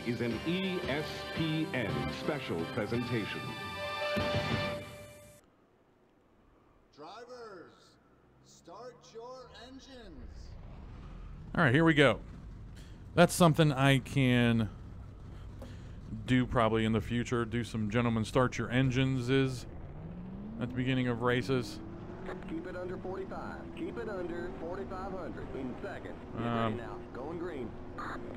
is an ESPN special presentation. Drivers, start your engines. All right, here we go. That's something I can do probably in the future. Do some gentlemen start your engines is at the beginning of races. Keep it under 45. Keep it under 4,500 in second. Get ready now. Going green.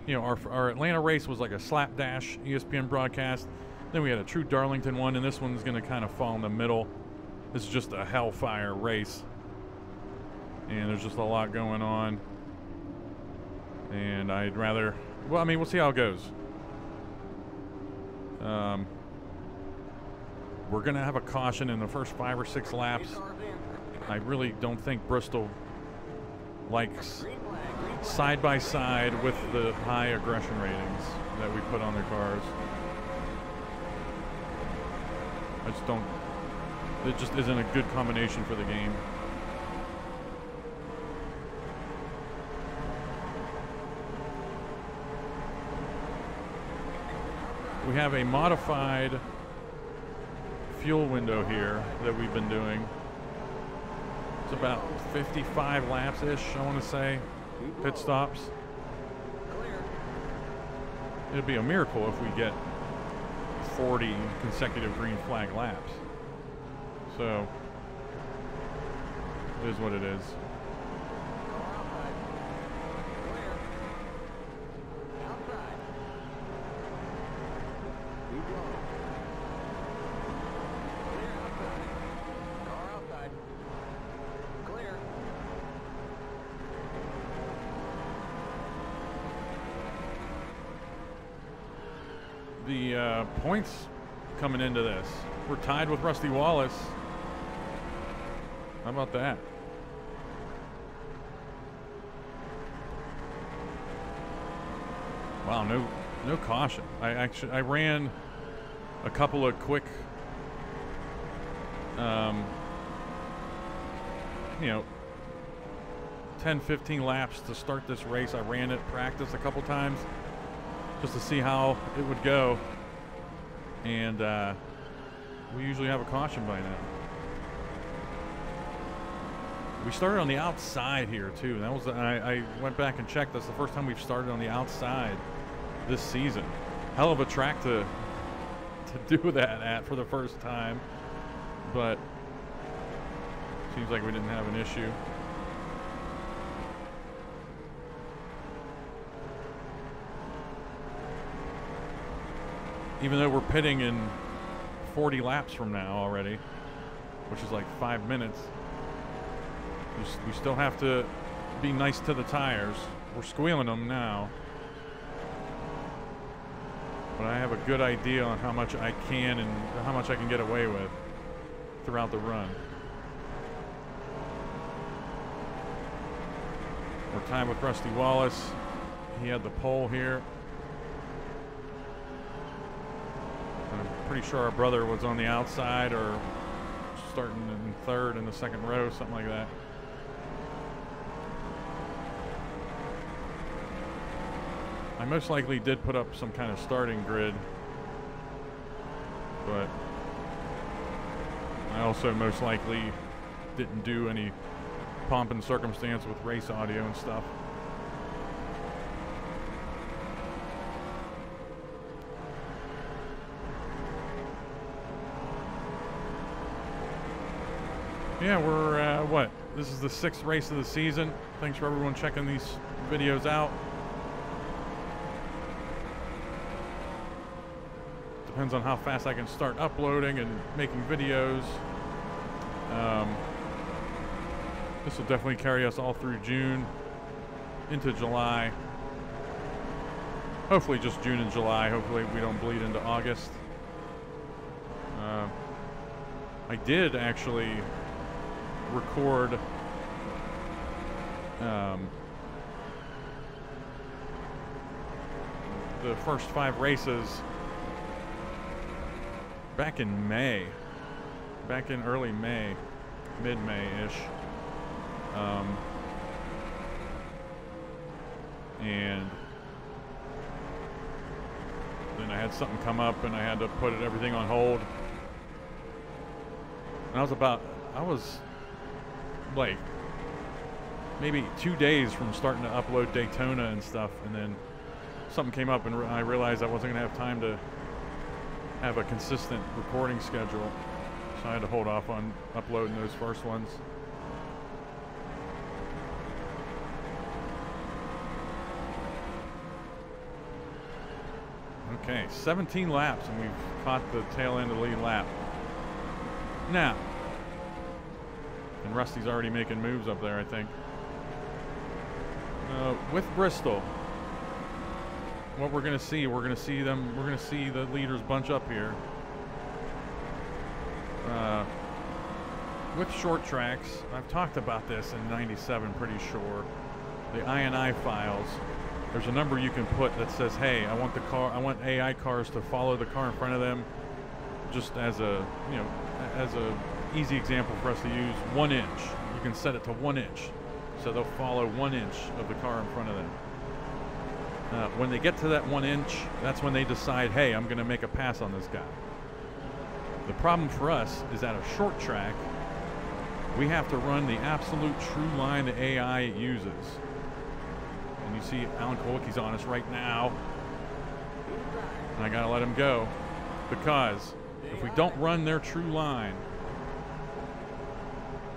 You know, our Atlanta race was like a slapdash ESPN broadcast. Then we had a true Darlington one, and this one's going to kind of fall in the middle. This is just a hellfire race. And there's just a lot going on. And I'd rather... Well, I mean, we'll see how it goes. We're going to have a caution in the first 5 or 6 laps. I really don't think Bristol likes side-by-side with the high aggression ratings that we put on their cars. I just don't... It just isn't a good combination for the game. We have a modified fuel window here that we've been doing. It's about 55 laps-ish, I want to say, pit stops. It'd be a miracle if we get 40 consecutive green flag laps. So, it is what it is. The points coming into this. We're tied with Rusty Wallace. How about that? Wow, no caution. I ran a couple of quick, you know, 10, 15 laps to start this race. I ran it, practiced a couple times just to see how it would go. And we usually have a caution by now. We started on the outside here too. That was I went back and checked. That's the first time we've started on the outside this season. Hell of a track to do that at for the first time, but seems like we didn't have an issue. Even though we're pitting in 40 laps from now already, which is like 5 minutes, we still have to be nice to the tires. We're squealing them now, but I have a good idea on how much I can and how much I can get away with throughout the run. We're tied with Rusty Wallace. He had the pole here. Pretty sure our brother was on the outside or starting in third in the second row, something like that. I most likely did put up some kind of starting grid, but I also most likely didn't do any pomp and circumstance with race audio and stuff. Yeah, we're, what? This is the 6th race of the season. Thanks for everyone checking these videos out. Depends on how fast I can start uploading and making videos. This will definitely carry us all through June into July. Hopefully just June and July. Hopefully we don't bleed into August. I did actually record the first 5 races back in May, back in early May, mid-May-ish, and and I had something come up, and I had to put everything on hold. And I was like maybe 2 days from starting to upload Daytona and stuff, and then something came up, and I realized I wasn't going to have time to have a consistent recording schedule, so I had to hold off on uploading those first ones. Okay, 17 laps, and we've caught the tail end of the lead lap. Now, and Rusty's already making moves up there, I think. With Bristol, what we're going to see the leaders bunch up here. With short tracks, I've talked about this in 97, pretty sure. The INI files. There's a number you can put that says, hey, I want AI cars to follow the car in front of them, just as a easy example for us to use. 1 inch. You can set it to 1 inch, so they'll follow 1 inch of the car in front of them. When they get to that 1 inch, that's when they decide, hey, I'm going to make a pass on this guy. The problem for us is at a short track, we have to run the absolute true line the AI uses. And you see Alan Kowalski's on us right now. And I got to let him go, because if we don't run their true line,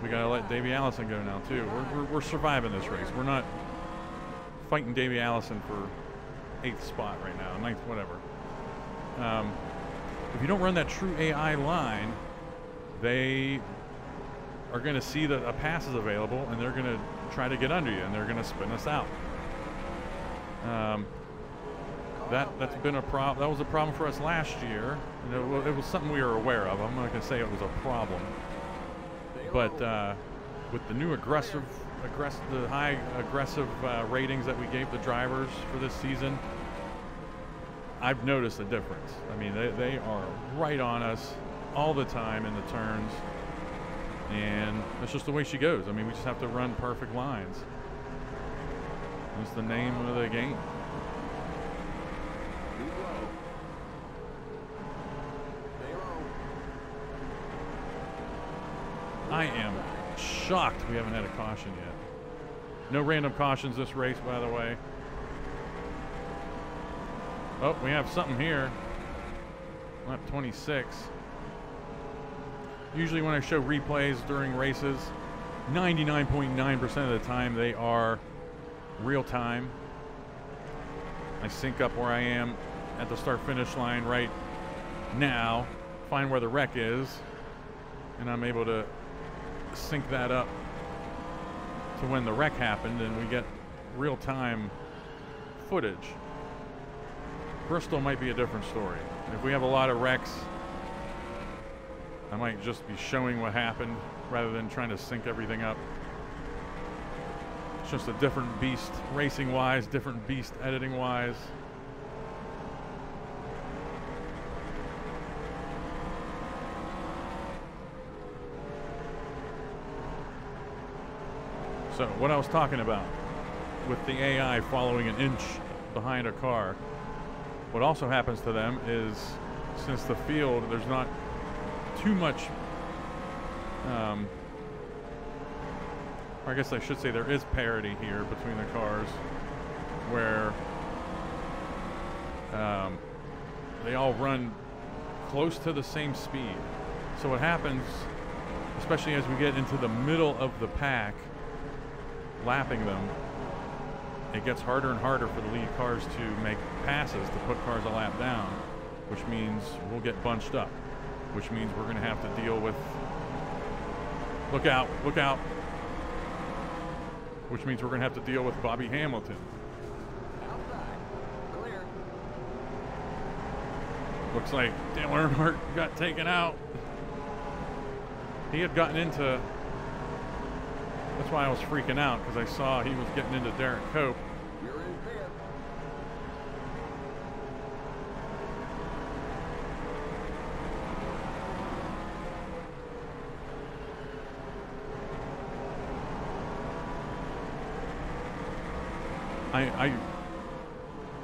we got to let Davey Allison go now too. We're surviving this race. We're not fighting Davey Allison for 8th spot right now, 9th, whatever. If you don't run that true AI line, they are going to see that a pass is available, and they're going to try to get under you, and they're going to spin us out. That's been a problem. That was a problem for us last year. And it was something we were aware of. I'm not going to say it was a problem, but with the new the high aggressive ratings that we gave the drivers for this season, I've noticed a difference. I mean, they are right on us all the time in the turns, and that's just the way she goes. I mean, we just have to run perfect lines. It's the name of the game. I am shocked we haven't had a caution yet. No random cautions this race, by the way. Oh, we have something here. Lap 26. Usually when I show replays during races, 99.9% of the time they are real time. I sync up where I am at the start-finish line right now, find where the wreck is, and I'm able to sync that up to when the wreck happened, and we get real-time footage. Bristol might be a different story. If we have a lot of wrecks, I might just be showing what happened rather than trying to sync everything up. It's just a different beast racing-wise, different beast editing-wise. So what I was talking about with the AI following an inch behind a car, what also happens to them is, since the field, there's not too much, or I guess I should say there is parity here between the cars, where they all run close to the same speed. So what happens, especially as we get into the middle of the pack, lapping them, it gets harder and harder for the lead cars to make passes to put cars a lap down, which means we'll get bunched up, which means we're going to have to deal with, look out, which means we're going to have to deal with Bobby Hamilton. Outside. Clear. Looks like Dale Earnhardt got taken out. He had gotten into, that's why I was freaking out, because I saw he was getting into Derek Cope. You're in fifth.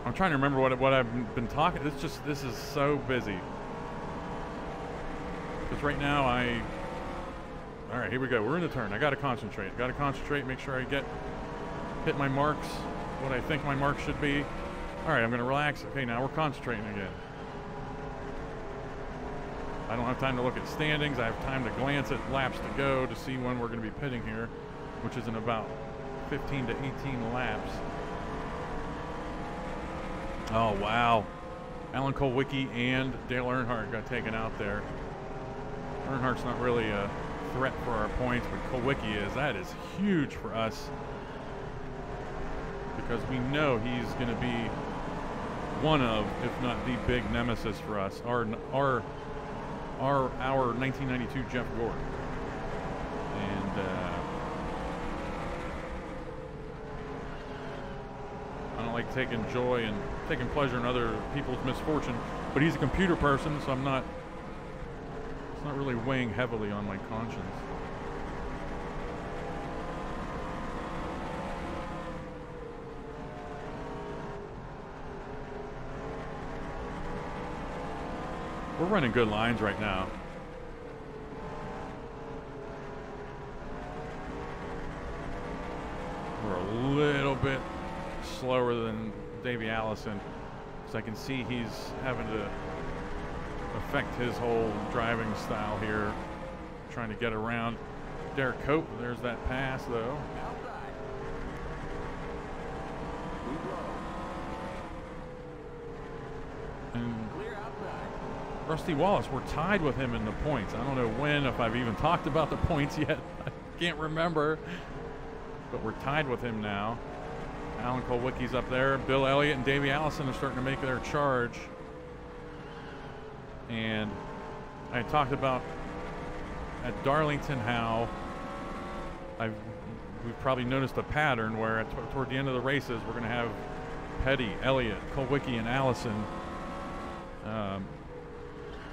I'm trying to remember what I've been talking. This is so busy. Because right now all right, here we go. We're in the turn. I got to concentrate. Got to concentrate. Make sure I hit my marks, what I think my marks should be. All right, I'm going to relax. Okay, now we're concentrating again. I don't have time to look at standings. I have time to glance at laps to go to see when we're going to be pitting here, which is in about 15 to 18 laps. Oh, wow. Alan Kulwicki and Dale Earnhardt got taken out there. Earnhardt's not really a threat for our points, but Kulwicki is. That is huge for us because we know he's going to be one of, if not the big nemesis for us. Our 1992 Jeff Gordon. And I don't like taking joy and taking pleasure in other people's misfortune, but he's a computer person, so it's not really weighing heavily on my conscience. We're running good lines right now. We're a little bit slower than Davey Allison, because I can see he's having to affect his whole driving style here, trying to get around Derek Cope. There's that pass, though. And Rusty Wallace, we're tied with him in the points. I don't know when, if I've even talked about the points yet. I can't remember. But we're tied with him now. Alan Kulwicki's up there. Bill Elliott and Davey Allison are starting to make their charge. And I talked about at Darlington how we've probably noticed a pattern where toward the end of the races we're going to have Petty, Elliott, Kulwicki, and Allison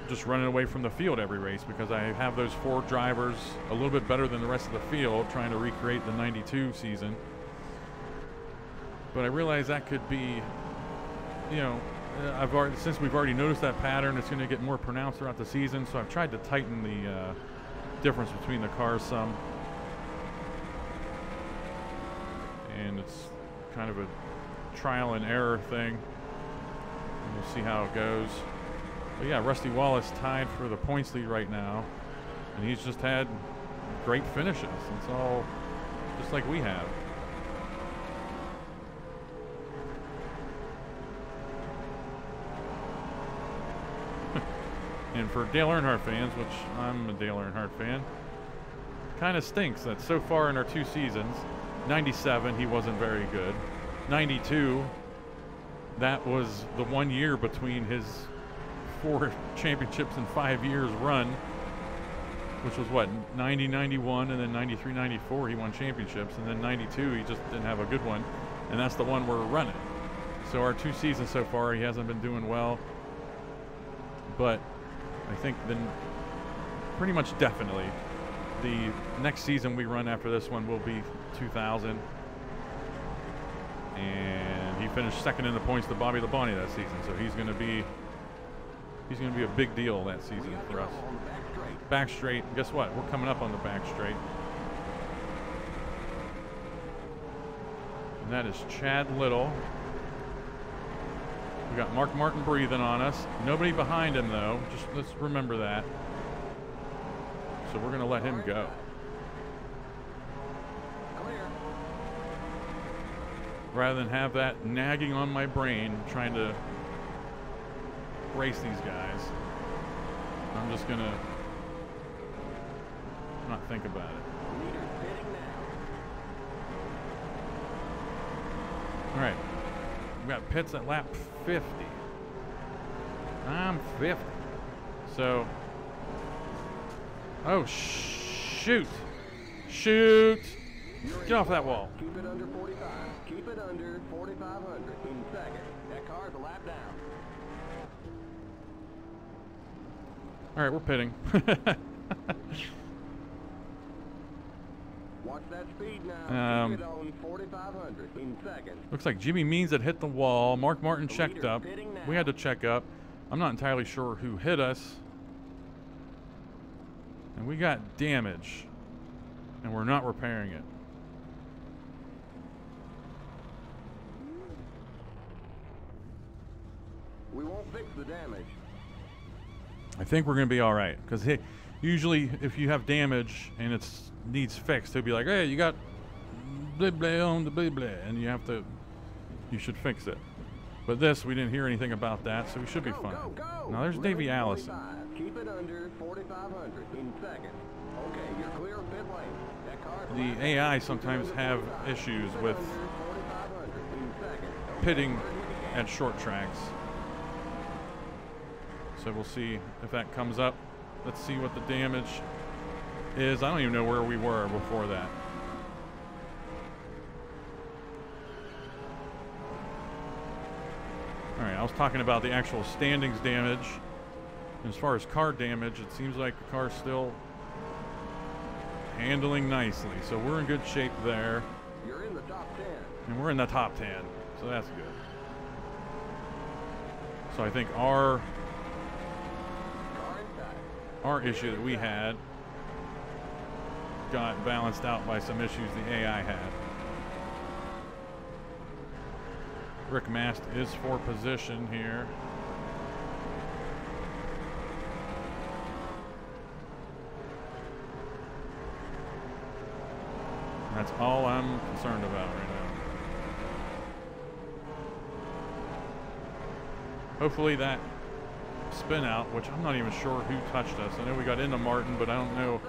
just running away from the field every race, because I have those four drivers a little bit better than the rest of the field trying to recreate the 92 season. But I realize that could be, you know, since we've already noticed that pattern, it's going to get more pronounced throughout the season, so I've tried to tighten the difference between the cars some. And it's kind of a trial and error thing. And we'll see how it goes. But yeah, Rusty Wallace tied for the points lead right now, and he's just had great finishes. It's all just like we have. And for Dale Earnhardt fans, which I'm a Dale Earnhardt fan, kind of stinks that so far in our two seasons, 97, he wasn't very good. 92, that was the 1 year between his 4 championships in 5 years run, which was what, 90, 91, and then 93, 94 he won championships, and then 92 he just didn't have a good one, and that's the one we're running. So our 2 seasons so far, he hasn't been doing well, but I think then pretty much definitely the next season we run after this one will be 2000, and he finished second in the points to Bobby Labonte that season, so he's going to be a big deal that season for us. Back straight. Guess what? We're coming up on the back straight. And that is Chad Little. We got Mark Martin breathing on us. Nobody behind him, though. Just let's remember that. So we're going to let him go. Rather than have that nagging on my brain trying to race these guys, I'm just going to not think about it. All right. We got pits at lap 50. I'm 50. So, oh, shoot. Shoot. Get off that wall. Keep it under 45. Keep it under 4,500 in second. That car's a lap down. All right, we're pitting. Watch that speed now. Keep it on 4,500 in seconds. Looks like Jimmy Means had hit the wall. Mark Martin checked up. We had to check up. I'm not entirely sure who hit us. And we got damage. And we're not repairing it. We won't fix the damage. I think we're going to be all right. Because usually if you have damage and it needs fixed, he'll be like, hey, you got blah blah on the blah blah. And you should fix it. But this, we didn't hear anything about that, so we should be fine. Go. Now there's Davey Allison. Keep it under 4,500 in seconds. Okay, you're clear of pit lane. That car The AI sometimes have issues with pitting at short tracks. So we'll see if that comes up. Let's see what the damage is. I don't even know where we were before that. All right, I was talking about the actual standings damage. As far as car damage, it seems like the car's still handling nicely. So we're in good shape there. You're in the top 10. And we're in the top 10, so that's good. So I think our issue that we had got balanced out by some issues the AI had. Rick Mast is for position here. That's all I'm concerned about right now. Hopefully that spin out, which I'm not even sure who touched us. I know we got into Martin, but I don't know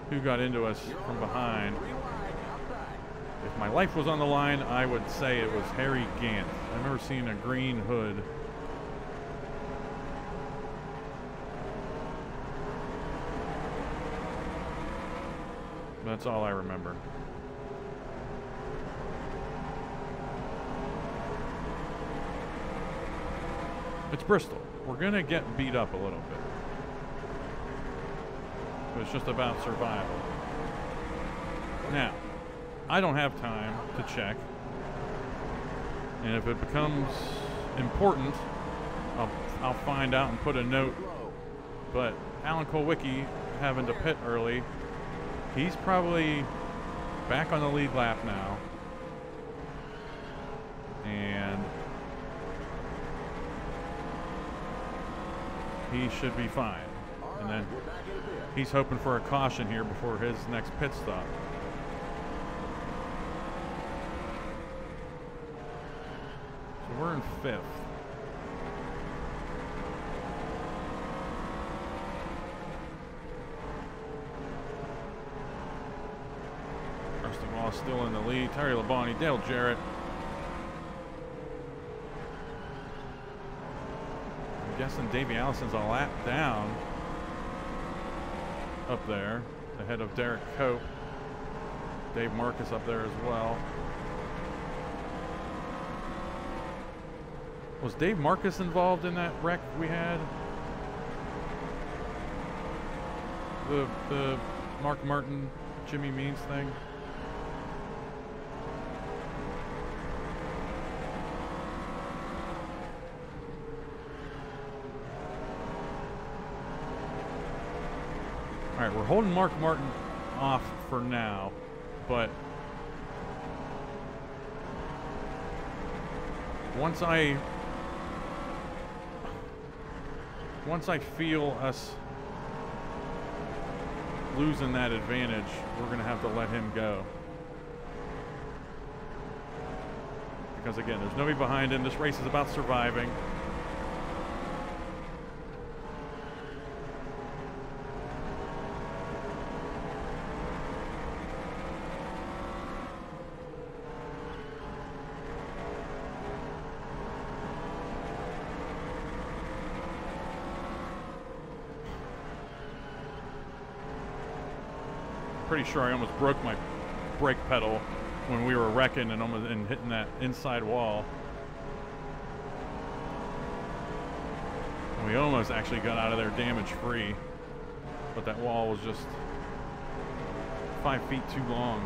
who got into us from behind. If my life was on the line, I would say it was Harry Gant. I remember seeing a green hood. That's all I remember. It's Bristol. We're going to get beat up a little bit. But it's just about survival. Now, I don't have time to check. And if it becomes important, I'll find out and put a note. But Alan Kulwicki having to pit early, he's probably back on the lead lap now. And he should be fine. And then he's hoping for a caution here before his next pit stop. So we're in 5th. First of all, still in the lead. Terry Labonte, Dale Jarrett. I'm guessing Davey Allison's a lap down up there, ahead of Derek Cope. Dave Marcus up there as well. Was Dave Marcus involved in that wreck we had? The Mark Martin, Jimmy Means thing? All right, we're holding Mark Martin off for now, but once I feel us losing that advantage, we're going to have to let him go. Because again, there's nobody behind him. This race is about surviving. Pretty sure I almost broke my brake pedal when we were wrecking and hitting that inside wall. And we almost actually got out of there damage free, but that wall was just 5 feet too long.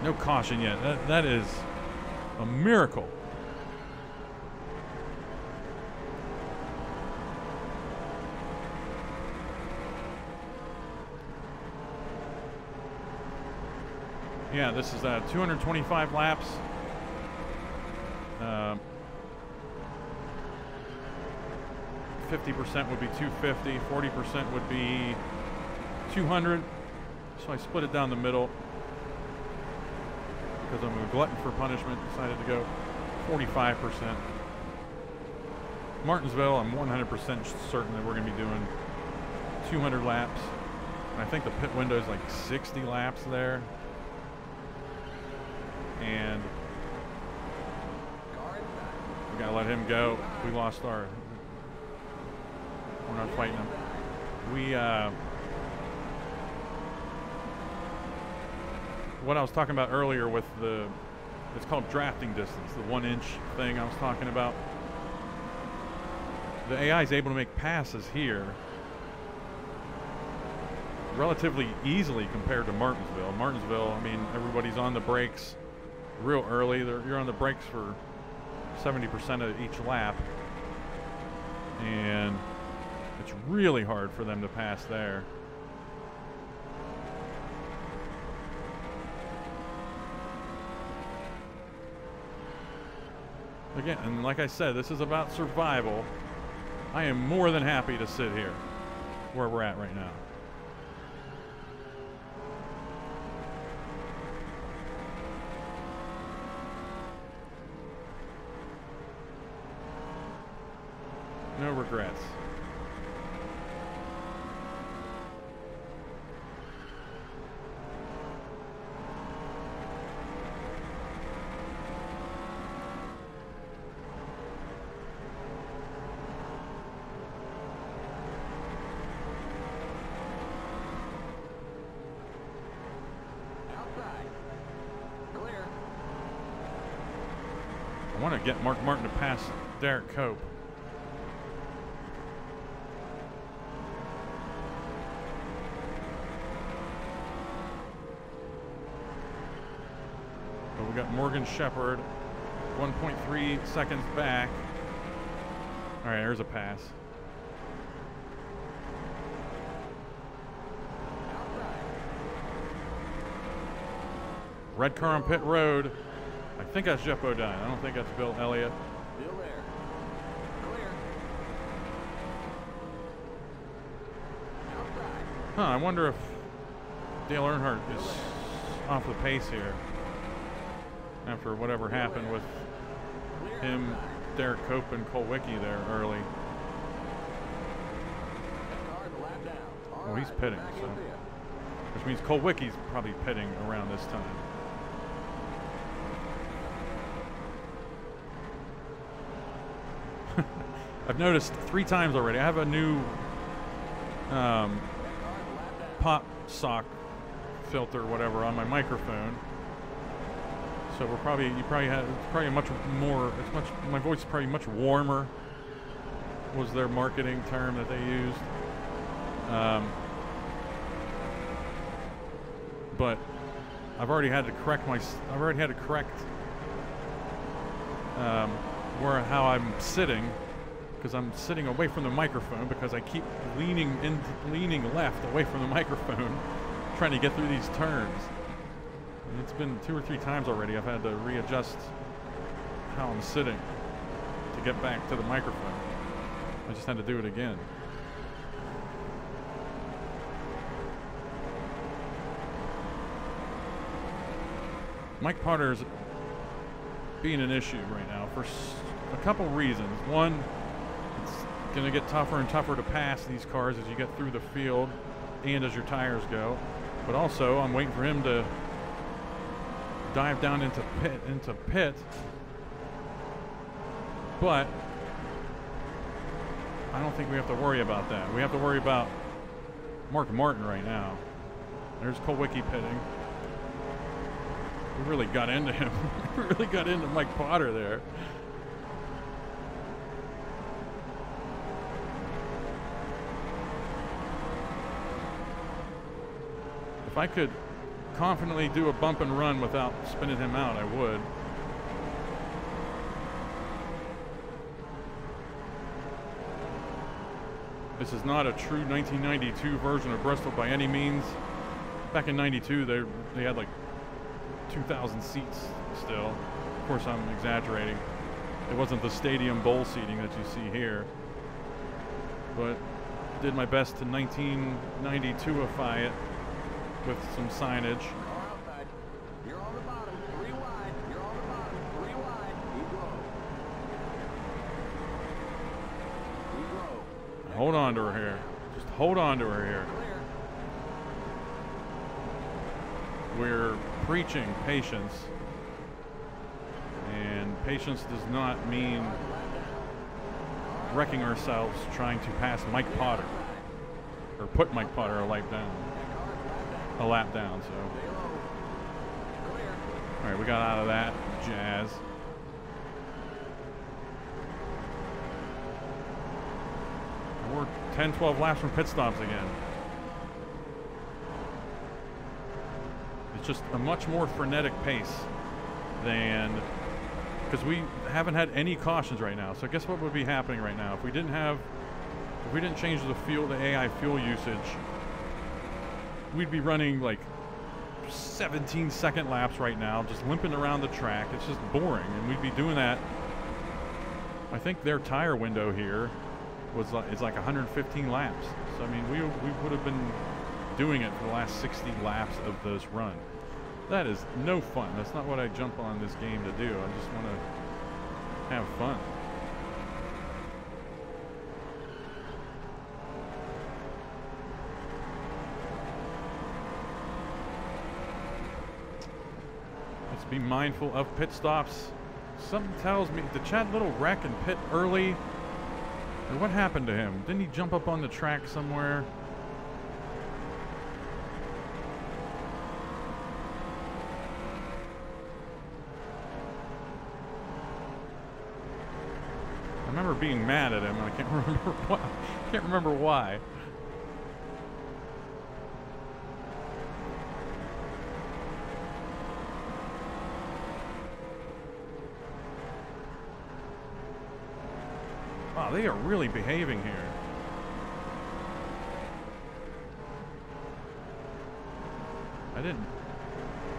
No caution yet. That is a miracle. Yeah, this is 225 laps. 50% would be 250, 40% would be 200. So I split it down the middle because I'm a glutton for punishment. Decided to go 45%. Martinsville, I'm 100% certain that we're going to be doing 200 laps. And I think the pit window is like 60 laps there. And we gotta let him go. We lost our. We're not fighting him. We what I was talking about earlier with the, it's called drafting distance, the 1 inch thing I was talking about. The AI is able to make passes here relatively easily compared to Martinsville. Martinsville, I mean, everybody's on the brakes real early. You're on the brakes for 70% of each lap, and it's really hard for them to pass there. Again, and like I said, this is about survival. I am more than happy to sit here where we're at right now. No regrets. Outside. Clear. I want to get Mark Martin to pass Derek Cope. We got Morgan Shepherd, 1.3 seconds back. All right, there's a pass. Red car on pit road. I think that's Jeff Bodine. I don't think that's Bill Elliott. Still there. Clear. Outside. Huh, I wonder if Dale Earnhardt is off the pace here after whatever happened with him, Derek Cope, and Cole Wickie there early. Oh, he's pitting, so which means Cole Wickie's probably pitting around this time. I've noticed 3 times already. I have a new pop sock filter, whatever, on my microphone. So we're probably, it's probably much more, my voice is probably much warmer, was their marketing term that they used. But I've already had to correct how I'm sitting, because I'm sitting away from the microphone because I keep leaning left away from the microphone, trying to get through these turns. And it's been 2 or 3 times already I've had to readjust how I'm sitting to get back to the microphone. I just had to do it again. Mike Potter's being an issue right now for a couple reasons. One, it's going to get tougher and tougher to pass these cars as you get through the field and as your tires go. But also, I'm waiting for him to dive down into pit. But I don't think we have to worry about that. We have to worry about Mark Martin right now. There's Cole Wickie pitting. We really got into him. We really got into Mike Potter there. If I could confidently do a bump and run without spinning him out, I would. This is not a true 1992 version of Bristol by any means. Back in 92, they had like 2,000 seats still. Of course, I'm exaggerating. It wasn't the stadium bowl seating that you see here. But did my best to 1992ify it with some signage. You're on the bottom, 3 wide. You're on the bottom, 3 wide. Keep low. Keep low. Hold on to her here. Just hold on to her here. We're preaching patience. And patience does not mean wrecking ourselves trying to pass Mike Potter. Or put Mike Potter a lap down. So. Alright, we got out of that jazz. We're 10, 12 laps from pit stops again. It's just a much more frenetic pace than, because we haven't had any cautions right now. So guess what would be happening right now if we didn't change the AI fuel usage? We'd be running like 17-second laps right now, just limping around the track. It's just boring, and we'd be doing that. I think their tire window here is like 115 laps. So I mean, we would have been doing it for the last 60 laps of this run. That is no fun. That's not what I jump on this game to do. I just want to have fun. Let's be mindful of pit stops. Something tells me, did Chad Little wreck and pit early? Or what happened to him? Didn't he jump up on the track somewhere? I remember being mad at him, and I can't remember why. Can't remember why. Wow, they are really behaving here. I didn't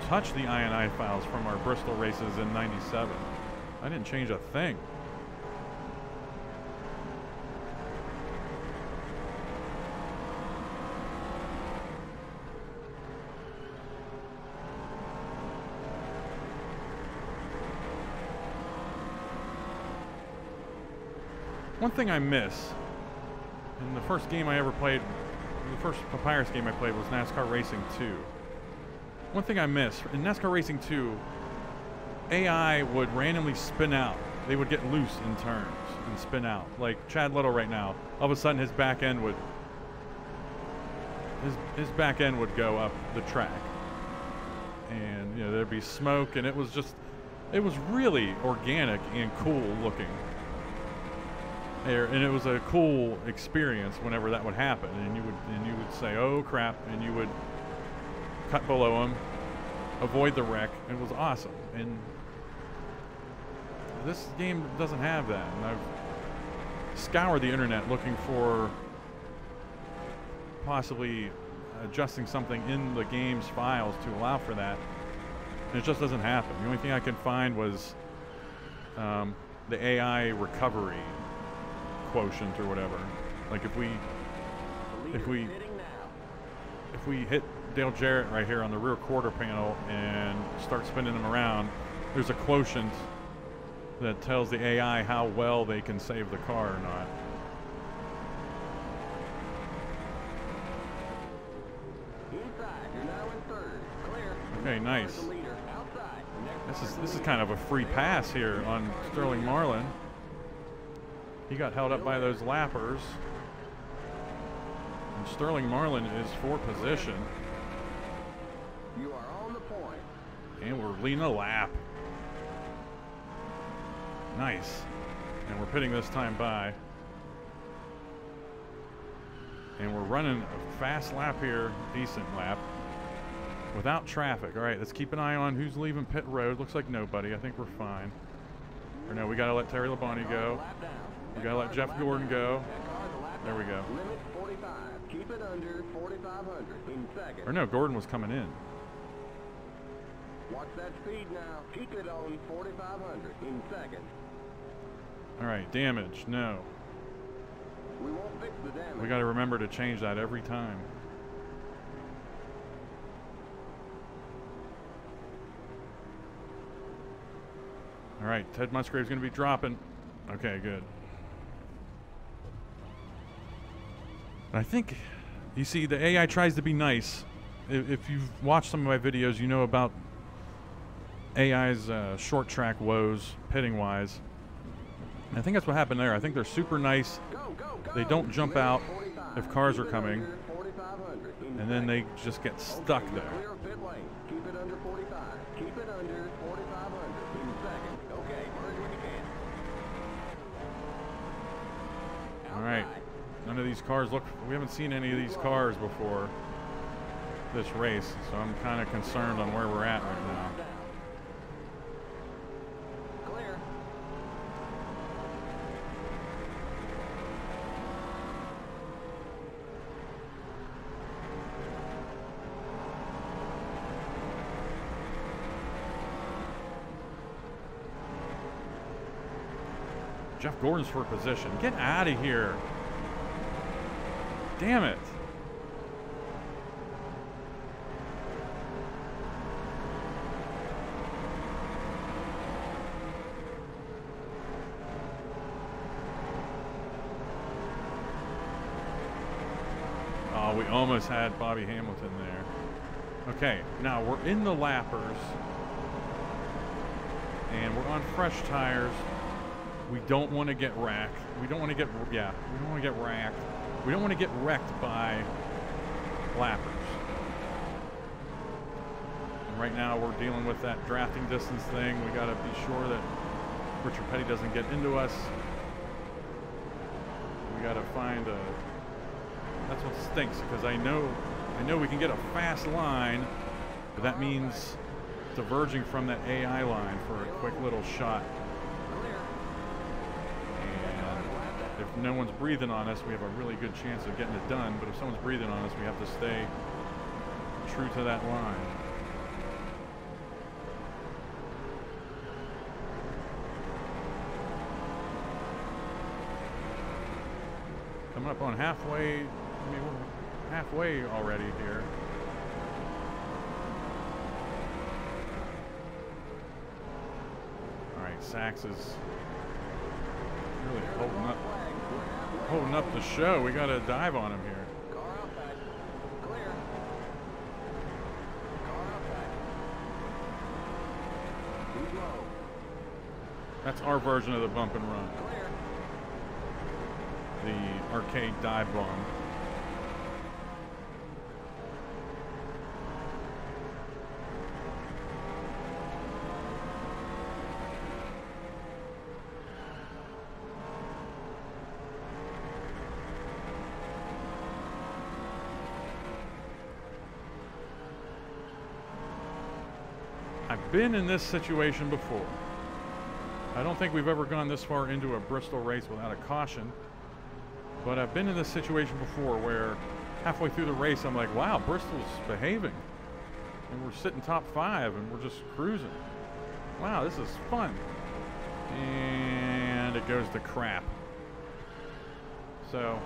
touch the INI files from our Bristol races in '97. I didn't change a thing. One thing I miss, in the first game I ever played, the first Papyrus game I played was NASCAR Racing 2. One thing I miss, in NASCAR Racing 2, AI would randomly spin out. They would get loose in turns and spin out. Like Chad Little right now, all of a sudden his back end would, his back end would go up the track. And you know, there'd be smoke, and it was really organic and cool looking. And it was a cool experience whenever that would happen, and you would say, "Oh crap," and you would cut below him, avoid the wreck. It was awesome. And this game doesn't have that. And I've scoured the internet looking for possibly adjusting something in the game's files to allow for that, and it just doesn't happen. The only thing I could find was the AI recovery quotient or whatever. Like if we hit Dale Jarrett right here on the rear quarter panel and start spinning them around, there's a quotient that tells the AI how well they can save the car or not. Okay, nice. This is kind of a free pass here on Sterling Marlin. He got held up by those lappers. And Sterling Marlin is for position. You are on the point. And we're leading a lap. Nice. And we're pitting this time by. And we're running a fast lap here, decent lap. Without traffic. All right, let's keep an eye on who's leaving pit road. Looks like nobody. I think we're fine. Or no, we got to let Terry Labonte go. We got to let Jeff Gordon go. There we go. Limit 45. Keep it under 4,500 in second. Or no, Gordon was coming in. Watch that speed now. Keep it on 4,500 in second. All right, damage. No. We won't fix the damage. We got to remember to change that every time. All right, Ted Musgrave's going to be dropping. Okay, good. I think, you see, the AI tries to be nice. If you've watched some of my videos, you know about AI's short track woes, pitting-wise. I think that's what happened there. I think they're super nice. They don't jump out if cars are coming, and then they just get stuck there. Keep it under 45. Keep it under 4,500 in second. Okay, merge when you can. All right. None of these cars look, we haven't seen any of these cars before this race, so I'm kind of concerned on where we're at right now. Clear. Jeff Gordon's for position. Get out of here. Damn it. Oh, we almost had Bobby Hamilton there. Okay, now we're in the lappers. And we're on fresh tires. We don't want to get wrecked. We don't want to get, yeah, we don't want to get wrecked. We don't want to get wrecked by lappers. And right now we're dealing with that drafting distance thing. We got to be sure that Richard Petty doesn't get into us. We got to find a, that's what stinks, because I know we can get a fast line, but that means diverging from that AI line for a quick little shot. If no one's breathing on us, we have a really good chance of getting it done. But if someone's breathing on us, we have to stay true to that line. Coming up on halfway. I mean, we're halfway already here. All right, Sachs is really holding up the show. We got to dive on him here. Car outside. Clear. Car outside. Keep low. That's our version of the bump and run. Clear. The arcade dive bomb. I've been in this situation before. I don't think we've ever gone this far into a Bristol race without a caution, but I've been in this situation before where halfway through the race I'm like, wow, Bristol's behaving. And we're sitting top 5 and we're just cruising. Wow, this is fun. And it goes to crap. So,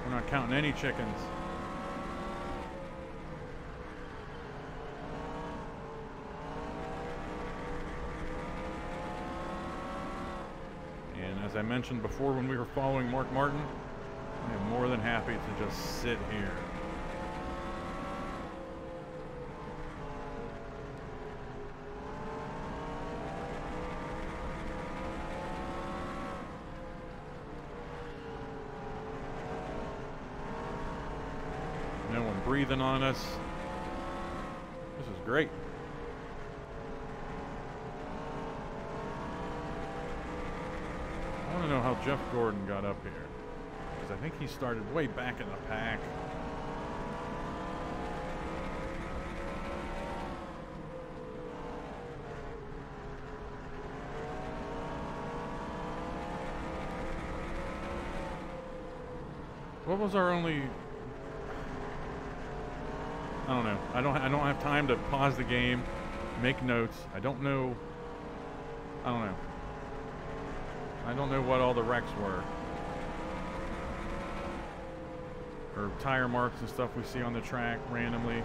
we're not counting any chickens. As I mentioned before when we were following Mark Martin, I am more than happy to just sit here. No one breathing on us. This is great. I want to know how Jeff Gordon got up here, because I think he started way back in the pack. What was our only? I don't know. I don't have time to pause the game, make notes. I don't know. I don't know. I don't know what all the wrecks were. Or tire marks and stuff we see on the track randomly.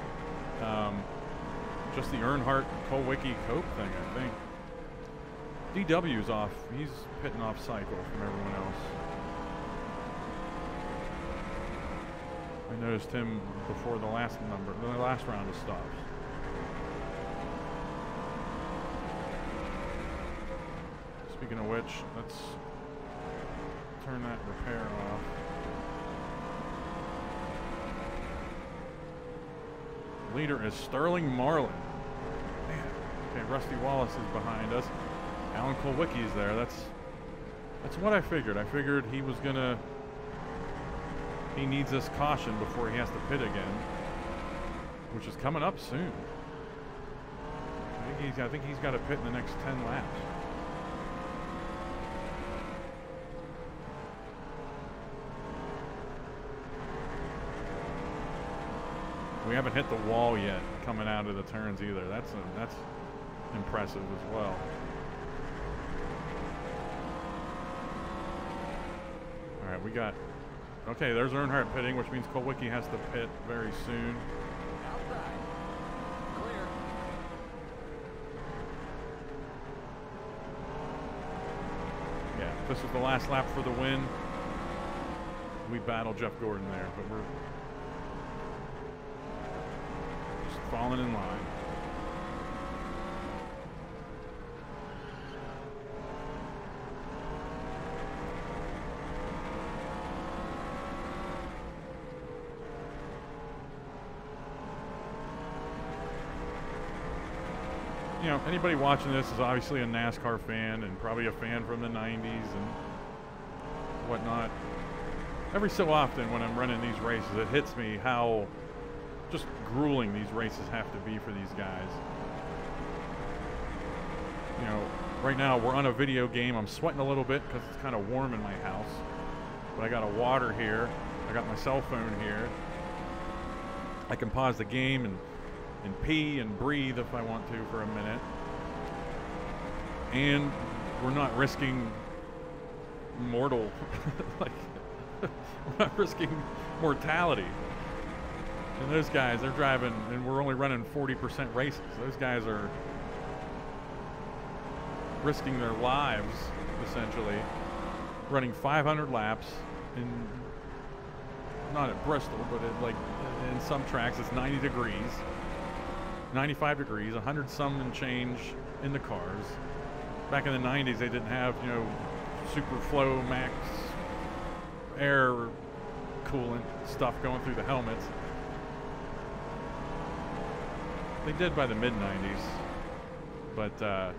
Just the Earnhardt Kulwicki Cope thing, I think. DW's off. He's pitting off cycle from everyone else. I noticed him before the last round of stops. Speaking of which, let's turn that repair off. Leader is Sterling Marlin. Man. Okay, Rusty Wallace is behind us. Alan Kulwicki's there. That's what I figured. I figured he was gonna. He needs this caution before he has to pit again, which is coming up soon. I think he's got to pit in the next 10 laps. We haven't hit the wall yet coming out of the turns either. That's impressive as well. All right, we got. Okay, there's Earnhardt pitting, which means Kulwicki has to pit very soon. Outside. Clear. Yeah, if this was the last lap for the win, we battle Jeff Gordon there, but we're just falling in line. You know, anybody watching this is obviously a NASCAR fan and probably a fan from the 90s and whatnot. Every so often when I'm running these races, it hits me how just grueling these races have to be for these guys. You know, right now we're on a video game. I'm sweating a little bit because it's kind of warm in my house. But I got a water here. I got my cell phone here. I can pause the game and pee and breathe if I want to for a minute. And we're not risking mortal, like, we're not risking mortality. And those guys, they're driving, and we're only running 40% races. Those guys are risking their lives, essentially, running 500 laps in, not at Bristol, but at, like, in some tracks it's 90 degrees. 95 degrees, 100 some and change in the cars. Back in the 90s, they didn't have, you know, super flow max air coolant stuff going through the helmets. They did by the mid-90s, but it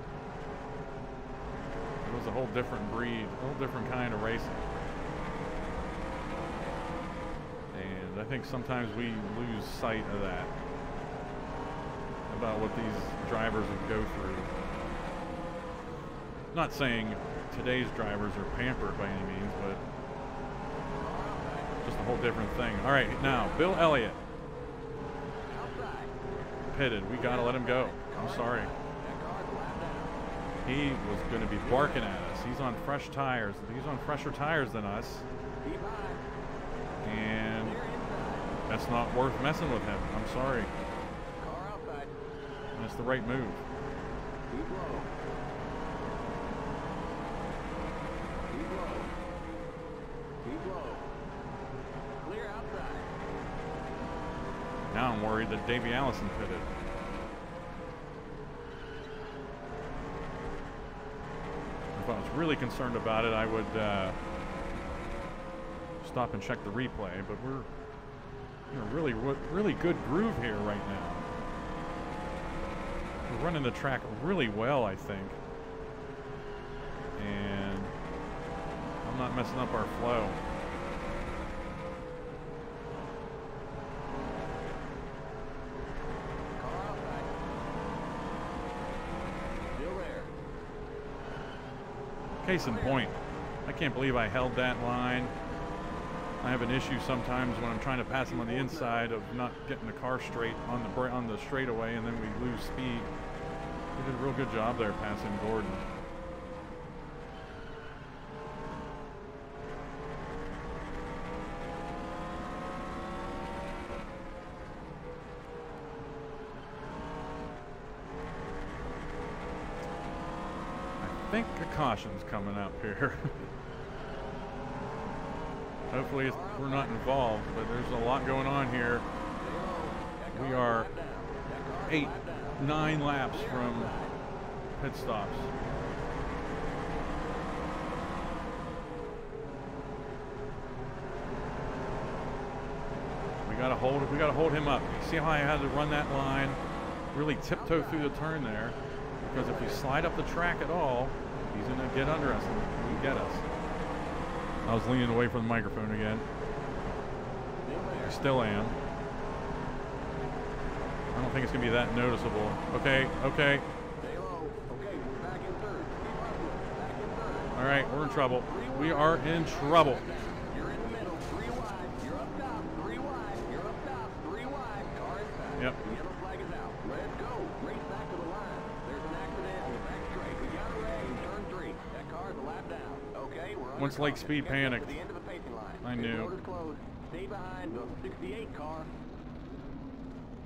was a whole different breed, a whole different kind of racing. And I think sometimes we lose sight of that, about what these drivers would go through. Not saying today's drivers are pampered by any means, but just a whole different thing. All right, now Bill Elliott pitted. We gotta let him go. I'm sorry. He was going to be barking at us. He's on fresh tires. He's on fresher tires than us, and that's not worth messing with him. I'm sorry. That's the right move. Keep low. Keep low. Keep low. Clear outside. Now I'm worried that Davey Allison pitted. If I was really concerned about it, I would stop and check the replay. But we're in a really good groove here right now. We're running the track really well, I think. And I'm not messing up our flow. Still there. Case in point, I can't believe I held that line I have an issue sometimes when I'm trying to pass him on the inside of not getting the car straight on the straightaway, and then we lose speed. He did a real good job there passing Gordon. I think a caution's coming up here. Hopefully we're not involved, but there's a lot going on here. We are 8, 9 laps from pit stops. We gotta hold him up. You see how I had to run that line, really tiptoe through the turn there, because if we slide up the track at all, he's gonna get under us and get us. I was leaning away from the microphone again. I still am. I don't think it's going to be that noticeable. Okay, okay. All right, we're in trouble. We are in trouble. Yep. Once Lake Speed panicked, I knew.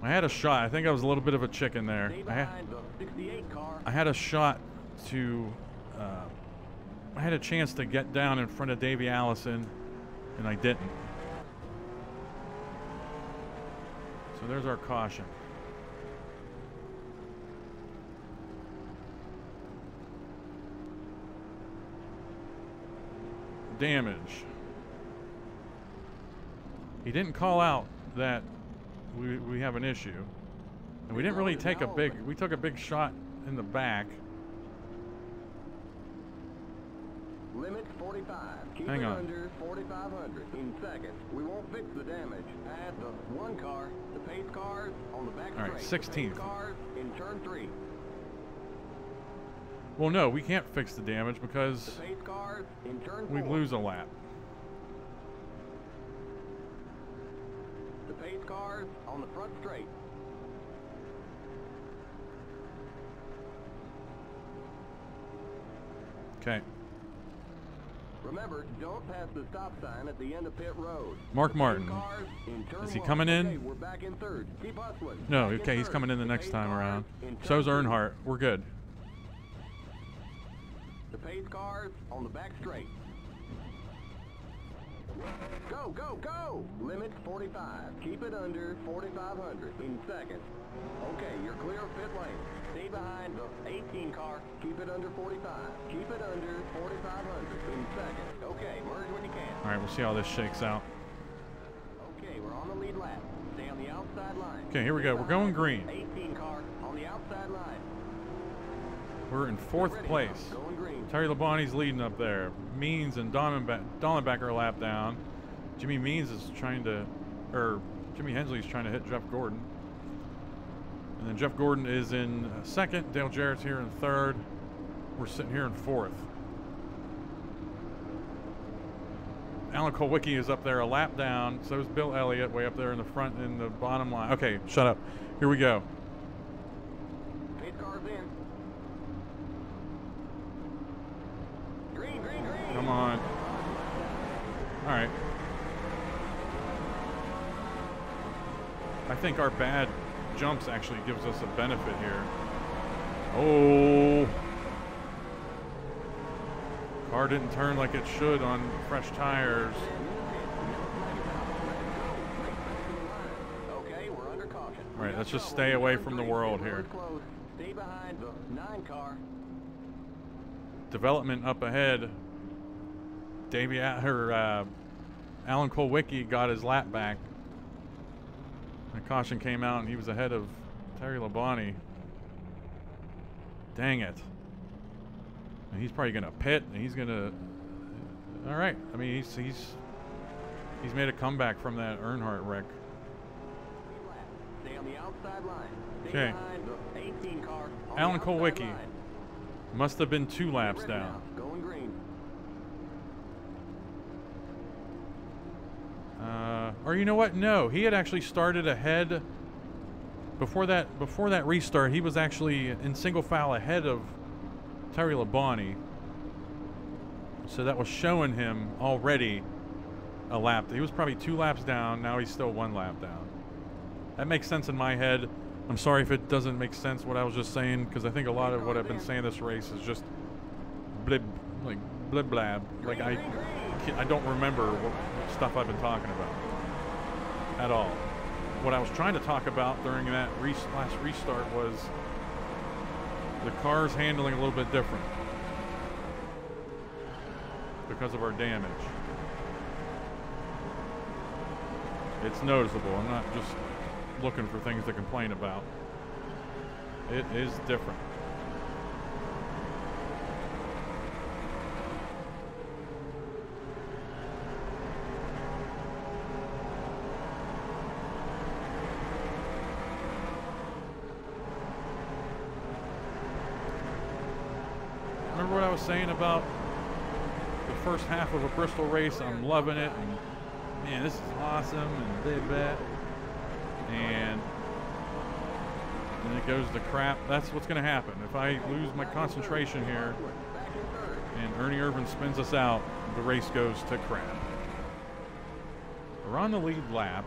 I had a shot. I think I was a little bit of a chicken there. I had a shot to, I had a chance to get down in front of Davey Allison, and I didn't. So there's our caution. Damage. He didn't call out that we have an issue, and we didn't really take a big. We took a big shot in the back. Limit 45. Keep Hang it on. under 4,500 in seconds. We won't fix the damage. Add the one car, the pace cars on the back All right, straight. 16th. Cars in turn 3. Well, no, we can't fix the damage The because pace cars in turn 4. we lose a lap. The pace cars on the front straight. Okay. Remember, don't pass the stop sign at the end of pit road. Mark The pace Martin. cars in turn Is he 1. coming in? Okay, we're back in third. Keep hustling. No, Back in okay, he's third. coming in the next pace time cars around. in turn So's 2. Earnhardt. We're good. The pace cars on the back straight. Go, go, go! Limit 45. Keep it under 4,500 in seconds. Okay, you're clear of pit lane. Stay behind the 18 car. Keep it under 45. Keep it under 4,500 in seconds. Okay, merge when you can. All right, we'll see how this shakes out. Okay, we're on the lead lap. Stay on the outside line. Okay, here we Stay go. We're going behind green. 18 car on the outside line. We're in 4th Ready. place. Going green. Terry Labonte's leading up there. Means and Dollenbeck are a lap down. Jimmy Means is trying to, or Jimmy Hensley's trying to hit Jeff Gordon. And then Jeff Gordon is in 2nd. Dale Jarrett's here in 3rd. We're sitting here in 4th. Alan Kulwicki is up there a lap down. So is Bill Elliott way up there in the front in the bottom line. Okay, shut up. Here we go. Pace cars in. Green, green, green. Come on. All right. I think our bad jumps actually gives us a benefit here. Oh. Car didn't turn like it should on fresh tires. Okay, we're under caution. All right, let's just stay away from the world here. Stay behind the 9 car. Development up ahead. Alan Kulwicki got his lap back. The caution came out and he was ahead of Terry Labonte. Dang it. And he's probably gonna pit and he's gonna, all right. I mean, he's made a comeback from that Earnhardt wreck. Stay on the outside line. Stay Okay. behind the 18 car on Alan the outside Kulwicki line. must have been 2 laps Ready down. now. Going green. Or you know what? No, he had actually started ahead. Before that restart, he was actually in single file ahead of Terry Labonte. So that was showing him already a lap. He was probably 2 laps down. Now he's still 1 lap down. That makes sense in my head. I'm sorry if it doesn't make sense what I was just saying, because I think a lot of what I've been saying this race is just blib, like blib blab. Like I don't remember what stuff I've been talking about at all. What I was trying to talk about during that last restart was the car's handling a little bit different because of our damage. It's noticeable. I'm not just looking for things to complain about. It is different. Remember what I was saying about the first half of a Bristol race? I'm loving it, and man, this is awesome, and blah, blah. And then it goes to crap. That's what's going to happen. If I lose my concentration here and Ernie Irvan spins us out, the race goes to crap. We're on the lead lap.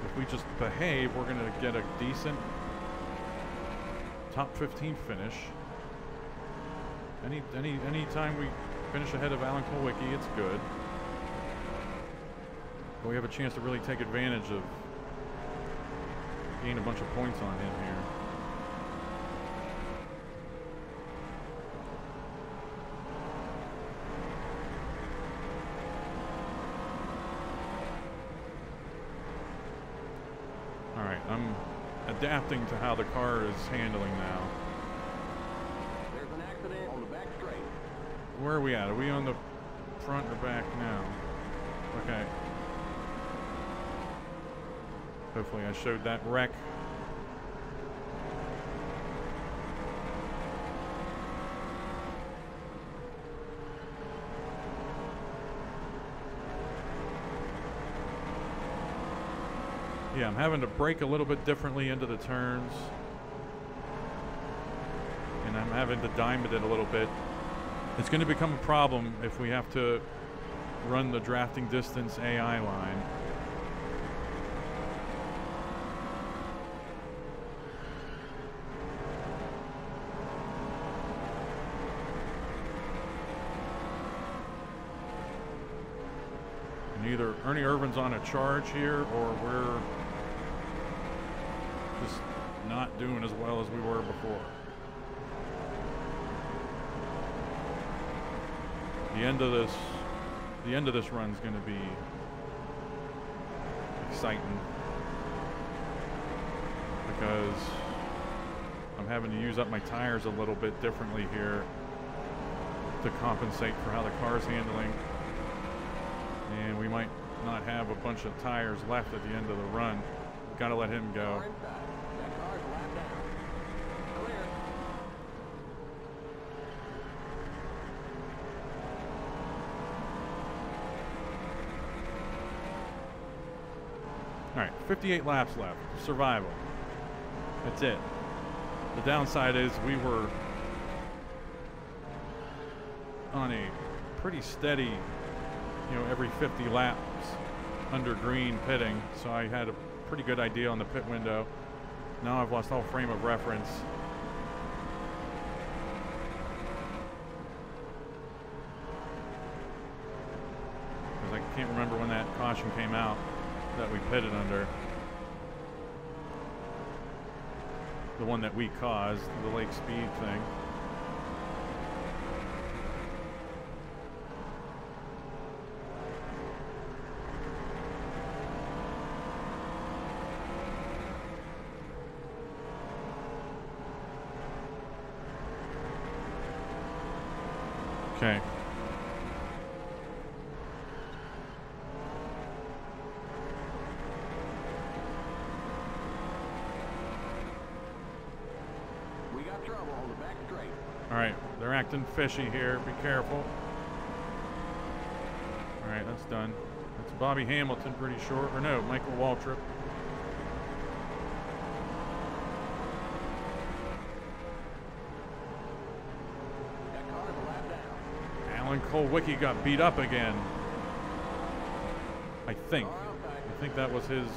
If we just behave, we're going to get a decent top 15 finish. Any time we finish ahead of Alan Kulwicki, it's good. But we have a chance to really take advantage of gain a bunch of points on him here. All right, I'm adapting to how the car is handling now. There's an accident on the back straight. Where are we at? Are we on the front or back now? Okay. Hopefully I showed that wreck. Yeah, I'm having to brake a little bit differently into the turns. And I'm having to diamond it a little bit. It's going to become a problem if we have to run the drafting distance AI line. And either Ernie Irvan's on a charge here, or we're just not doing as well as we were before. The end of this run is going to be exciting because I'm having to use up my tires a little bit differently here to compensate for how the car's handling, and we might not have a bunch of tires left at the end of the run. Got to let him go. All right, 58 laps left. Survival. That's it. The downside is we were on a pretty steady, every 50 laps under green pitting, so I had a pretty good idea on the pit window. Now I've lost all frame of reference. Because I can't remember when that caution came out that we pitted under. The one that we caused, the lake speed thing. Okay. We got trouble on the back straight. All right, they're acting fishy here. Be careful. All right, that's done. It's Bobby Hamilton, pretty sure. Or no, Michael Waltrip. That car is a lap down. Alan Kulwicki got beat up again. I think. Car outside. I think that was his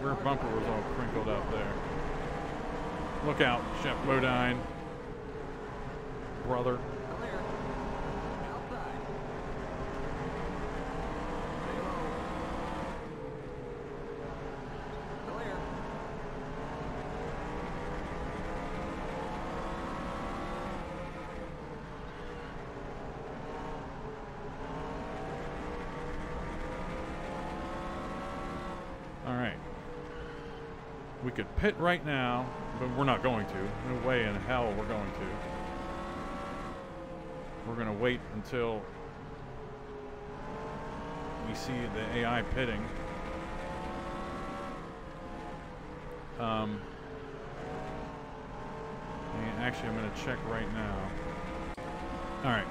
rear bumper was all crinkled up there. Look out, Shep Bodine. Brother. Clear. Outside. Stay low. Clear. All right. We could pit right now, but we're not going to. No way in hell we're going to. We're going to wait until we see the AI pitting. And actually, I'm going to check right now. All right.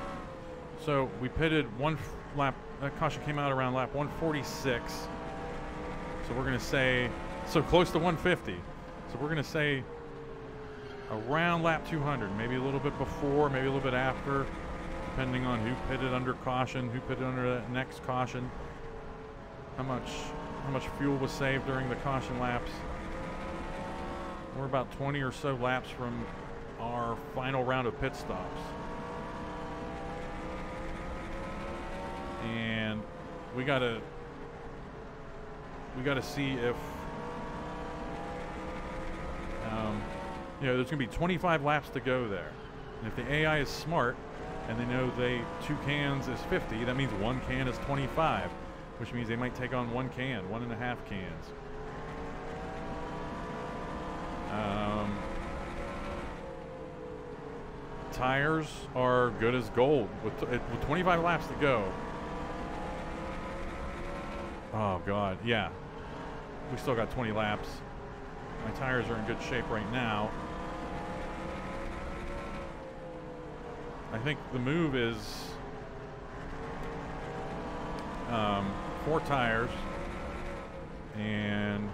So we pitted one lap. That caution came out around lap 146. So we're going to say, so close to 150. So we're going to say around lap 200, maybe a little bit before, maybe a little bit after, depending on who pitted under caution, who pitted under that next caution, how much fuel was saved during the caution laps. We're about 20 or so laps from our final round of pit stops. And we gotta see if you know, there's gonna be 25 laps to go there. And if the AI is smart and they know 2 cans is 50, that means 1 can is 25, which means they might take on 1 can, 1.5 cans. Tires are good as gold with 25 laps to go. Oh God, yeah. We still got 20 laps. My tires are in good shape right now. I think the move is 4 tires and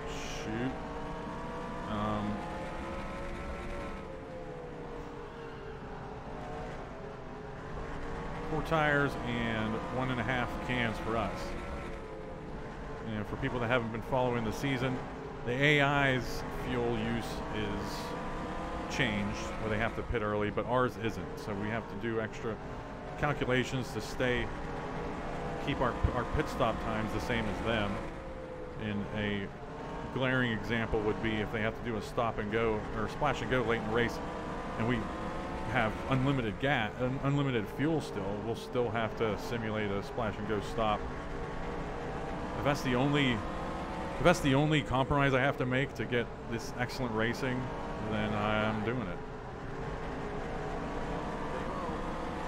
shoot. 4 tires and 1.5 cans for us. And for people that haven't been following the season, the AI's fuel use is changed, where they have to pit early, but ours isn't. So we have to do extra calculations to keep our pit stop times the same as them. And a glaring example would be if they have to do a stop and go or splash and go late in the race, and we have unlimited unlimited fuel still, we'll still have to simulate a splash and go stop. If that's the only compromise I have to make to get this excellent racing, then I'm doing it.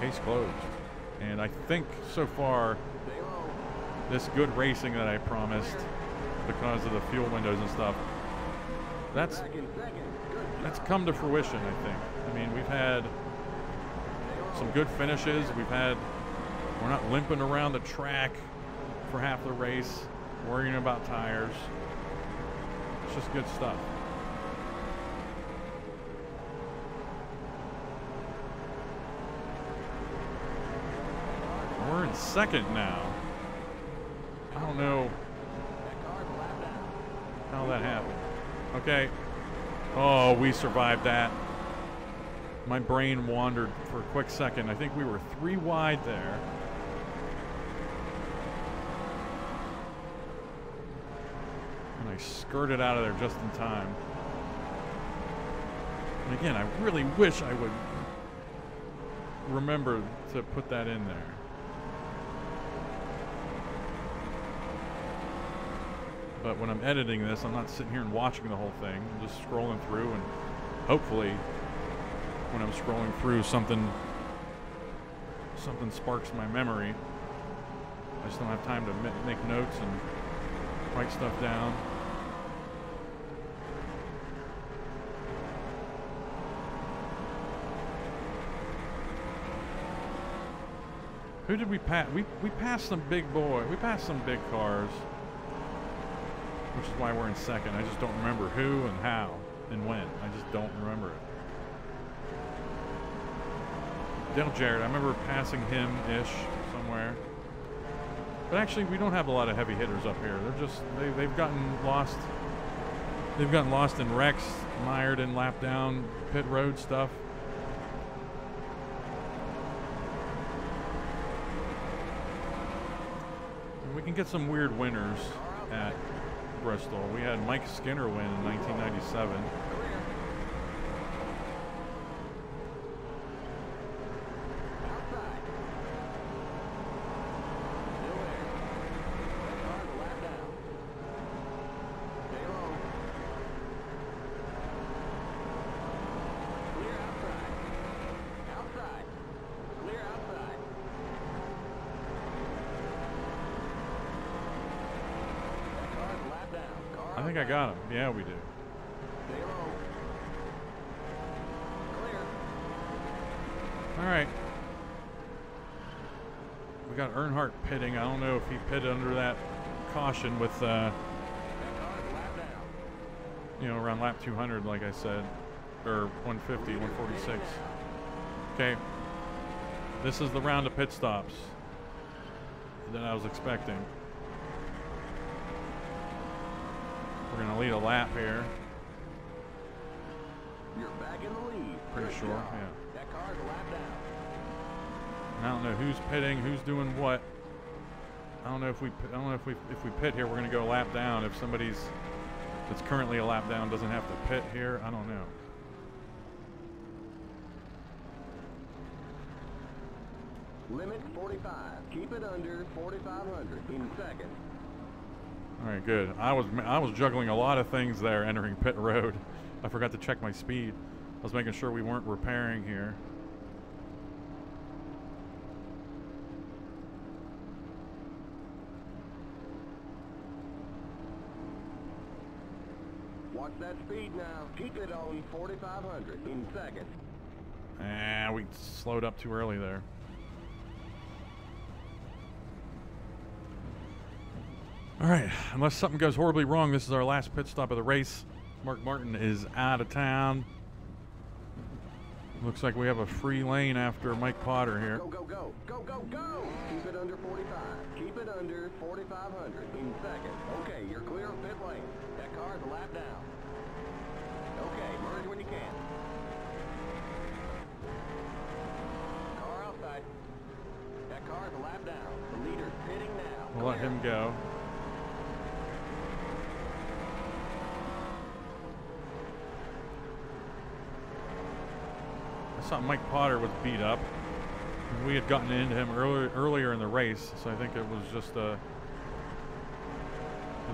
Case closed. And I think so far this good racing that I promised, because of the fuel windows and stuff, that's come to fruition, I think. I mean, we've had some good finishes. We're not limping around the track for half the race, worrying about tires. It's just good stuff. We're in second now. I don't know how that happened. Okay. Oh, we survived that. My brain wandered for a quick second. I think we were 3 wide there. And I skirted out of there just in time. And again, I really wish I would remember to put that in there. But when I'm editing this, I'm not sitting here and watching the whole thing. I'm just scrolling through, and hopefully when I'm scrolling through, something sparks my memory. I just don't have time to make notes and write stuff down. Who did we pass? We passed some big boy. We passed some big cars, which is why we're in second. I just don't remember who and how and when. I just don't remember it. Dale Jarrett, I remember passing him-ish somewhere. But actually, we don't have a lot of heavy hitters up here. They're just they've gotten lost. They've gotten lost in wrecks, mired in lap down pit road stuff. And we can get some weird winners at Bristol. We had Mike Skinner win in 1997. I think I got him. Yeah, we do. All right. We got Earnhardt pitting. I don't know if he pitted under that caution with, you know, around lap 200, like I said, or 150, 146. Okay. This is the round of pit stops that I was expecting. We're going to lead a lap here. You're back in the lead. Pretty sure, yeah. That car's a lap down. And I don't know who's pitting, who's doing what. I don't know if we pit here, we're going to go a lap down. If somebody's that's currently a lap down doesn't have to pit here, I don't know. Limit 45. Keep it under 4,500 in second. All right, good. I was juggling a lot of things there entering pit road. I forgot to check my speed. I was making sure we weren't repairing here. Watch that speed now. Keep it on 4,500 in second. And we slowed up too early there. All right, unless something goes horribly wrong, this is our last pit stop of the race. Mark Martin is out of town. Looks like we have a free lane after Mike Potter here. Go, go, go, go, go, go! Keep it under 45. Keep it under 4,500 in second. Okay, you're clear of pit lane. That car's a lap down. Okay, merge when you can. Car outside. That car's a lap down. The leader's pitting now. We'll let him go. I saw Mike Potter was beat up. We had gotten into him earlier in the race, so I think it was just I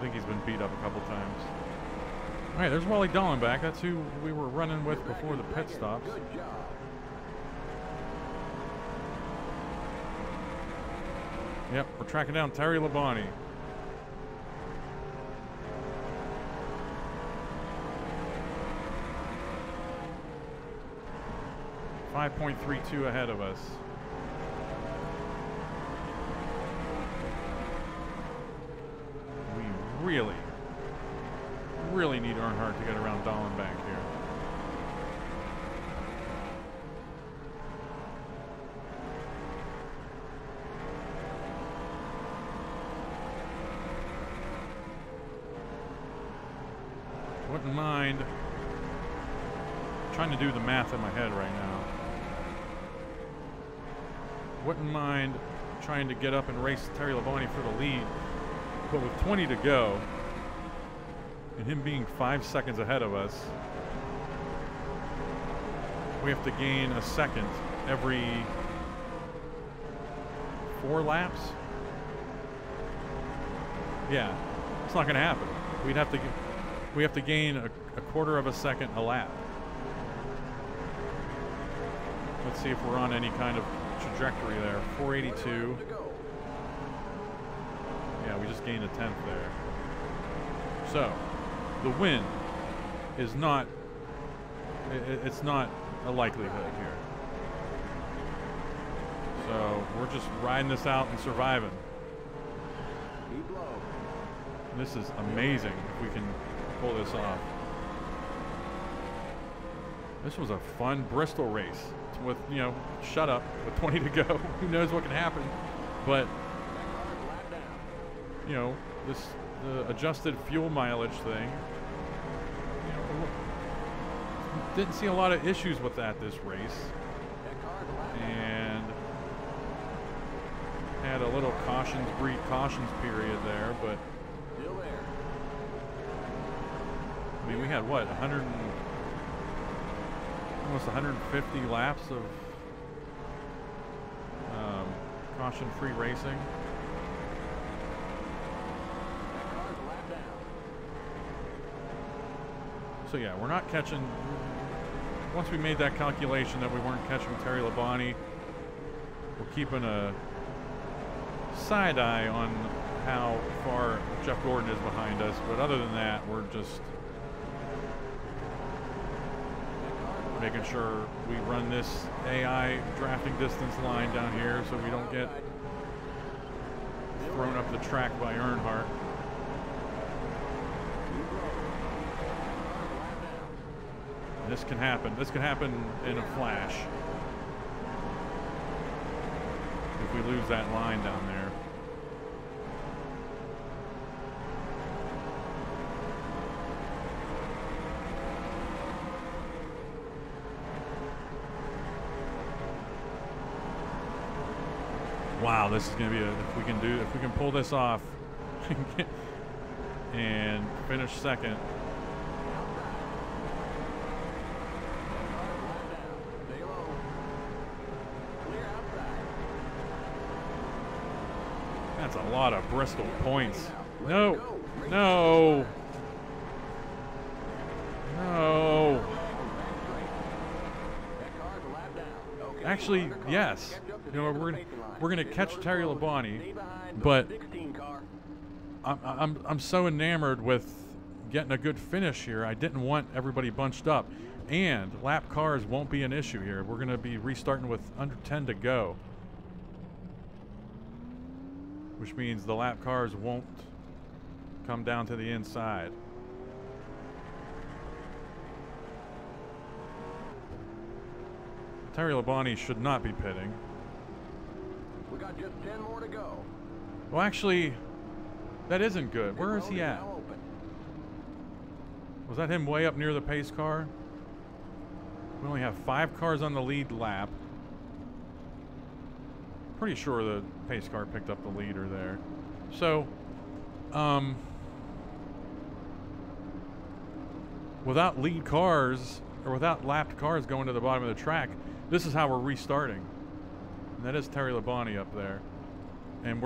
think he's been beat up a couple times. All right, there's Wally Dallenbach. That's who we were running with before the pit stops. Good job. Yep, we're tracking down Terry Labonte. .32 ahead of us. We really need Earnhardt to get around Dallenbach here. Wouldn't mind trying to do the math in my head right now. Wouldn't mind trying to get up and race Terry Labonte for the lead, but with 20 to go and him being 5 seconds ahead of us, we have to gain a second every 4 laps. Yeah, it's not going to happen. We have to gain a quarter of a second a lap. Let's see if we're on any kind of trajectory there. 482. Yeah, we just gained a 10th there. So the win is not it's not a likelihood here. So we're just riding this out and surviving. Keep low. This is amazing if we can pull this off. This was a fun Bristol race with, you know, shut up, with 20 to go. Who knows what can happen? But, you know, the adjusted fuel mileage thing, you know, didn't see a lot of issues with that this race. And had a little cautions period there, but I mean, we had what, almost 150 laps of caution-free racing. So yeah, we're not catching. Once we made that calculation that we weren't catching Terry Labonte, we're keeping a side eye on how far Jeff Gordon is behind us. But other than that, we're just making sure we run this AI drafting distance line down here so we don't get thrown up the track by Earnhardt. This can happen. This can happen in a flash if we lose that line down there. Wow, this is going to be if we can pull this off and finish second. That's a lot of Bristol points. No, no, no. Actually, yes. You know, we're gonna catch Terry Labonte, but I'm so enamored with getting a good finish here. I didn't want everybody bunched up, and lap cars won't be an issue here. We're gonna be restarting with under 10 to go, which means the lap cars won't come down to the inside. Terry Labonte should not be pitting. We got just 10 more to go. Well, actually, that isn't good. Where is he at? Was that him way up near the pace car? We only have 5 cars on the lead lap. Pretty sure the pace car picked up the leader there. So, without lead cars, or without lapped cars going to the bottom of the track, this is how we're restarting. And that is Terry Labonte up there. And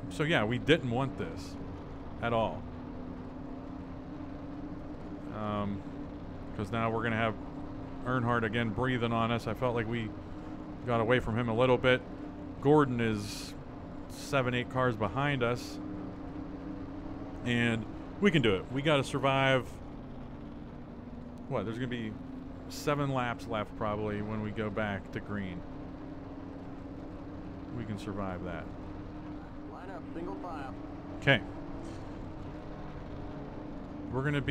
so yeah, we didn't want this at all. Because now we're going to have Earnhardt again breathing on us. I felt like we got away from him a little bit. Gordon is 7-8 cars behind us. And we can do it. We got to survive. What, there's going to be 7 laps left probably when we go back to green. We can survive that. Line up, single file. Okay. We're going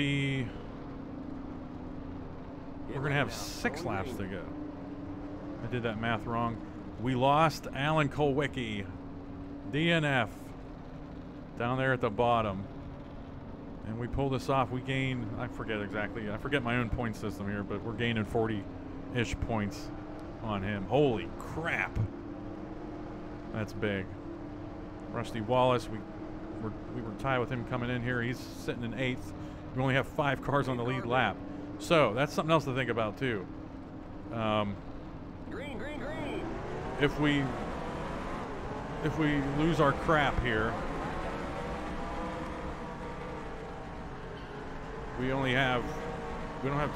to have 6 laps to go. I did that math wrong. We lost Alan Kulwicki, DNF, down there at the bottom. And we pull this off. We gain, I forget exactly. I forget my own point system here, but we're gaining 40-ish points on him. Holy crap. That's big. Rusty Wallace, we were tied with him coming in here. He's sitting in 8th. We only have 5 cars on the lead lap. So that's something else to think about too. Green, green, green. If we lose our crap here, we don't have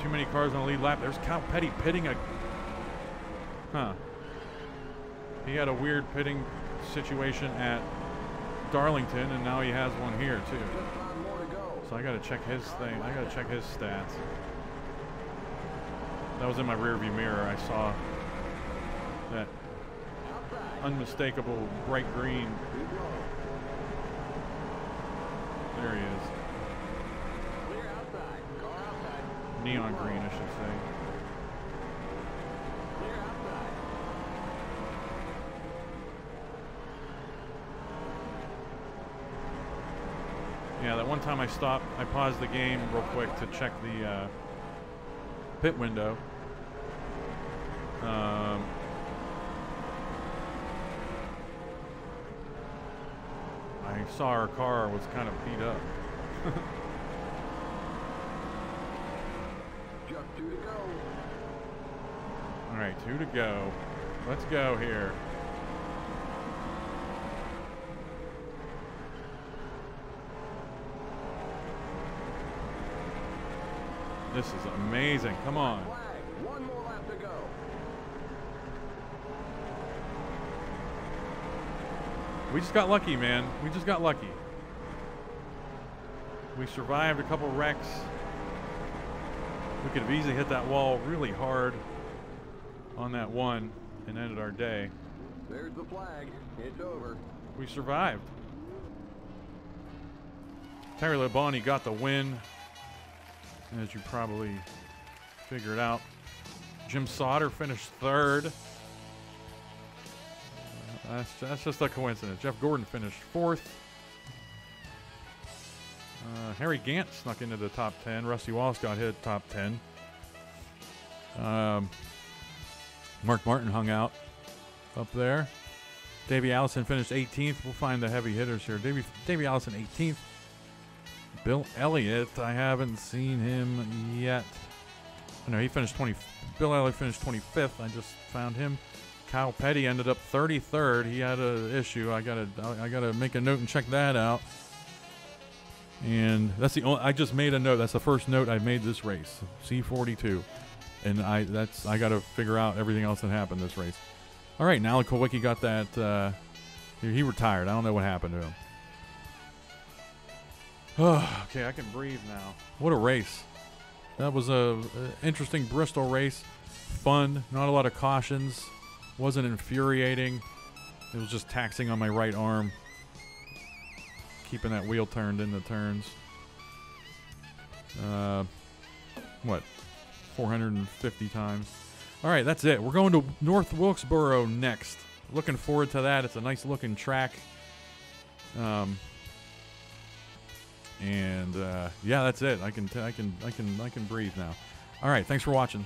too many cars on the lead lap. There's Cal Petty pitting he had a weird pitting situation at Darlington, and now he has one here too. So I gotta check his thing. I gotta check his stats. That was in my rear view mirror. I saw that unmistakable bright green. Keep low. There he is. Clear outside. Car outside. Neon green, I should say. Clear outside. Yeah, that one time I stopped, I paused the game real quick to check the pit window. I saw our car was kind of beat up. Just 2 to go. All right, 2 to go. Let's go here. This is amazing. Come on. Flag. 1 more lap to go. We just got lucky, man. We just got lucky. We survived a couple wrecks. We could have easily hit that wall really hard on that one and ended our day. There's the flag. It's over. We survived. Terry Labonte got the win, as you probably figured out. Jim Sauter finished 3rd. That's just a coincidence. Jeff Gordon finished 4th. Harry Gant snuck into the top 10. Rusty Wallace got hit top 10. Mark Martin hung out up there. Davey Allison finished 18th. We'll find the heavy hitters here. Davey Allison 18th. Bill Elliott, I haven't seen him yet. No, he finished 20. Bill Elliott finished 25th. I just found him. Kyle Petty ended up 33rd. He had an issue. I gotta make a note and check that out. And that's the only. I just made a note. That's the first note I've made this race. C42, and I gotta figure out everything else that happened this race. All right, now Kowicki got that. He retired. I don't know what happened to him. Okay, I can breathe now. What a race. That was a interesting Bristol race. Fun. Not a lot of cautions. Wasn't infuriating. It was just taxing on my right arm. Keeping that wheel turned in the turns. What? 450 times. All right, that's it. We're going to North Wilkesboro next. Looking forward to that. It's a nice looking track. And yeah, that's it. I can breathe now. All right, thanks for watching.